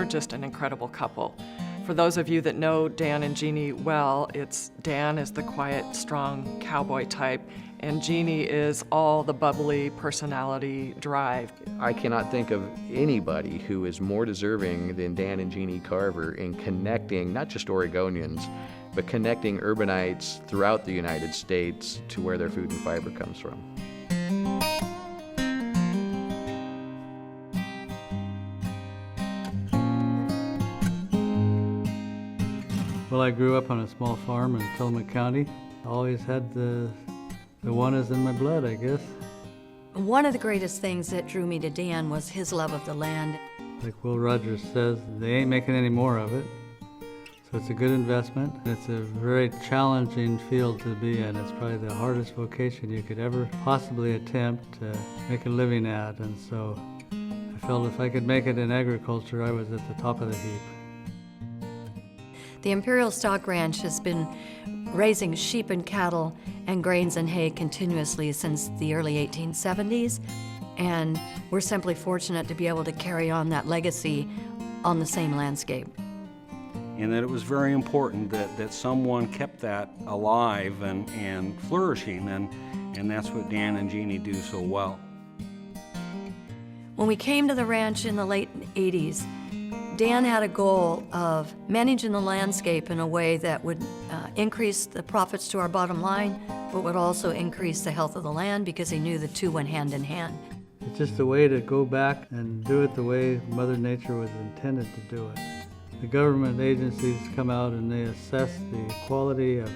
just an incredible couple. For those of you that know Dan and Jeanne well, Dan is the quiet, strong cowboy type, and Jeanne is all the bubbly personality drive. I cannot think of anybody who is more deserving than Dan and Jeanne Carver in connecting not just Oregonians, but connecting urbanites throughout the United States to where their food and fiber comes from. Well, I grew up on a small farm in Tillamook County. I always had the Owanas in my blood, I guess. One of the greatest things that drew me to Dan was his love of the land. Like Will Rogers says, they ain't making any more of it. So it's a good investment. It's a very challenging field to be in. It's probably the hardest vocation you could ever possibly attempt to make a living at. And so I felt if I could make it in agriculture, I was at the top of the heap. The Imperial Stock Ranch has been raising sheep and cattle and grains and hay continuously since the early 1870s, and we're simply fortunate to be able to carry on that legacy on the same landscape. And that it was very important that someone kept that alive and flourishing, and that's what Dan and Jeanne do so well. When we came to the ranch in the late 80s, Dan had a goal of managing the landscape in a way that would increase the profits to our bottom line, but would also increase the health of the land because he knew the two went hand in hand. It's just a way to go back and do it the way Mother Nature was intended to do it. The government agencies come out and they assess the quality of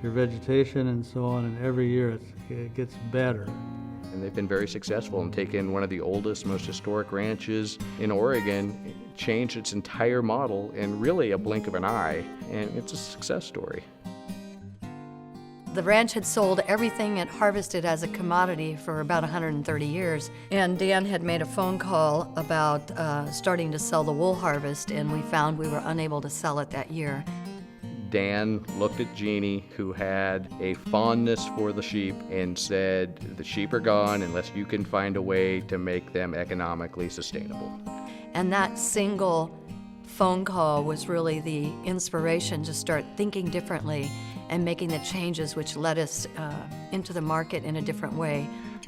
your vegetation and so on, and every year it gets better. And they've been very successful in taking one of the oldest, most historic ranches in Oregon, changed its entire model in really a blink of an eye, and it's a success story. The ranch had sold everything it harvested as a commodity for about 130 years, and Dan had made a phone call about starting to sell the wool harvest, and we found we were unable to sell it that year. Dan looked at Jeanne, who had a fondness for the sheep, and said, the sheep are gone unless you can find a way to make them economically sustainable. And that single phone call was really the inspiration to start thinking differently and making the changes which led us into the market in a different way.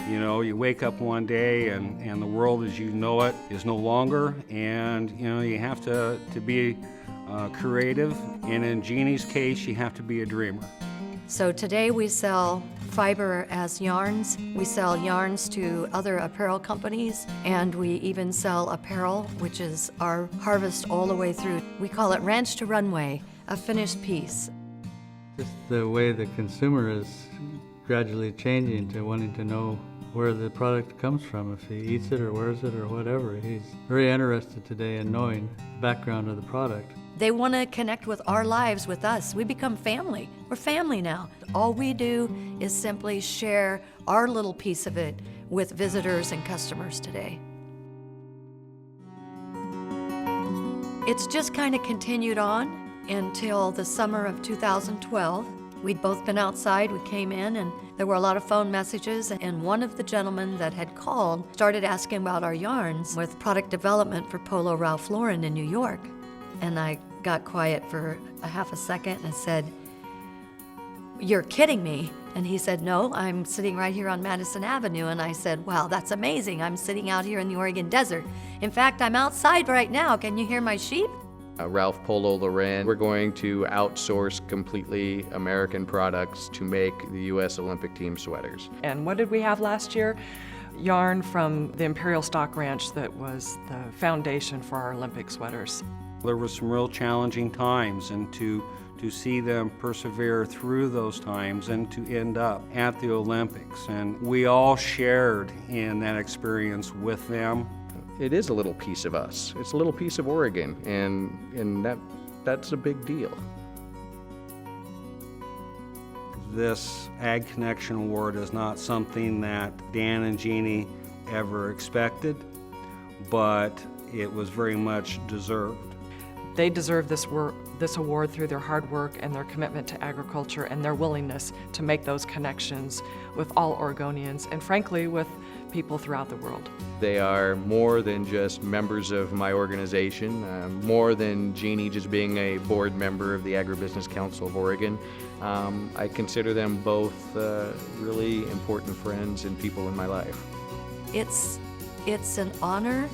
You know, you wake up one day and the world as you know it is no longer, and you know, you have to be creative, and in Jeanne's case, you have to be a dreamer. So today we sell fiber as yarns. We sell yarns to other apparel companies, and we even sell apparel, which is our harvest all the way through. We call it ranch to runway, a finished piece. Just the way the consumer is gradually changing to wanting to know where the product comes from, if he eats it or wears it or whatever. He's very interested today in knowing the background of the product. They want to connect with our lives with us. We become family. We're family now. All we do is simply share our little piece of it with visitors and customers today. It's just kind of continued on until the summer of 2012. We'd both been outside, we came in, and there were a lot of phone messages, and one of the gentlemen that had called started asking about our yarns with product development for Polo Ralph Lauren in New York. And I got quiet for a half a second and said, "You're kidding me." And he said, "No, I'm sitting right here on Madison Avenue." And I said, "Wow, that's amazing. I'm sitting out here in the Oregon desert. In fact, I'm outside right now. Can you hear my sheep?" Ralph Polo Lauren, we're going to outsource completely American products to make the U.S. Olympic team sweaters. And what did we have last year? Yarn from the Imperial Stock Ranch that was the foundation for our Olympic sweaters. There were some real challenging times, and to see them persevere through those times and to end up at the Olympics. And we all shared in that experience with them. It is a little piece of us. It's a little piece of Oregon, and that's a big deal. This Ag Connection Award is not something that Dan and Jeanne ever expected, but it was very much deserved. They deserve this award through their hard work and their commitment to agriculture and their willingness to make those connections with all Oregonians, and frankly with people throughout the world. They are more than just members of my organization, more than Jeanne just being a board member of the Agribusiness Council of Oregon. I consider them both really important friends and people in my life. It's an honor,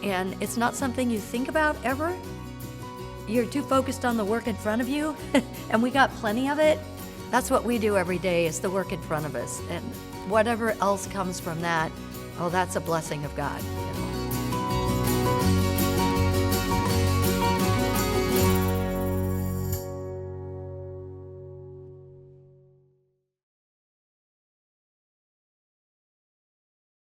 and it's not something you think about ever. You're too focused on the work in front of you, and we got plenty of it. That's what we do every day, is the work in front of us. And whatever else comes from that, oh, that's a blessing of God.